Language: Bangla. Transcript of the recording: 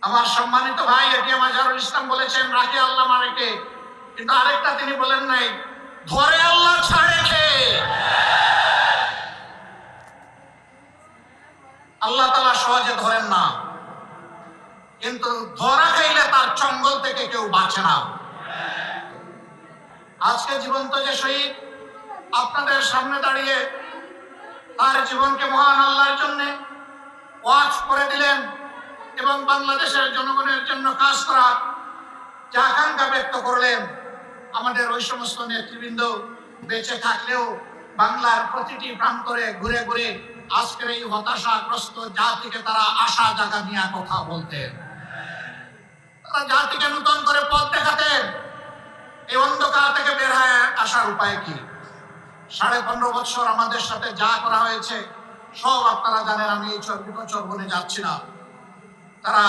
আমার সম্মানিত ভাই এটিএম আজহারুল ইসলাম বলেছেন রাখে আল্লাহ মারেকে, কিন্তু আরেকটা তিনি বলেন নাই ধরে আল্লাহ ছাড়ে কে। আল্লাহ তাআলা সহজে ধরেন না, কিন্তু ধরা খাইলে তার চঙ্গল থেকে কেউ বাঁচে না। আজকে জীবন্ত যে শহীদ আপনাদের সামনে দাঁড়িয়ে তার জীবনকে মহান আল্লাহর জন্য ওয়াকফ করে দিলেন এবং বাংলাদেশের জনগণের জন্য কাজ করা যে আকাঙ্ক্ষা ব্যক্ত করলেন, আমাদের ওই সমস্ত নেতৃবৃন্দ বেঁচে থাকলেও বাংলার প্রতিটি প্রান্তরে ঘুরে ঘুরে আজকের এই হতাশাগ্রস্ত জাতিকে তারা আশা জাগা নিয়ে কথা বলতেন, তারা জাতিকে নতুন করে পথ দেখাতেন। এই অন্ধকার থেকে বের হয়ে আসার উপায় কি? 15.5 বছর আমাদের সাথে যা করা হয়েছে সব আপনারা জানেন, আমি এই চর্বিত চর্বনে যাচ্ছি না। তারা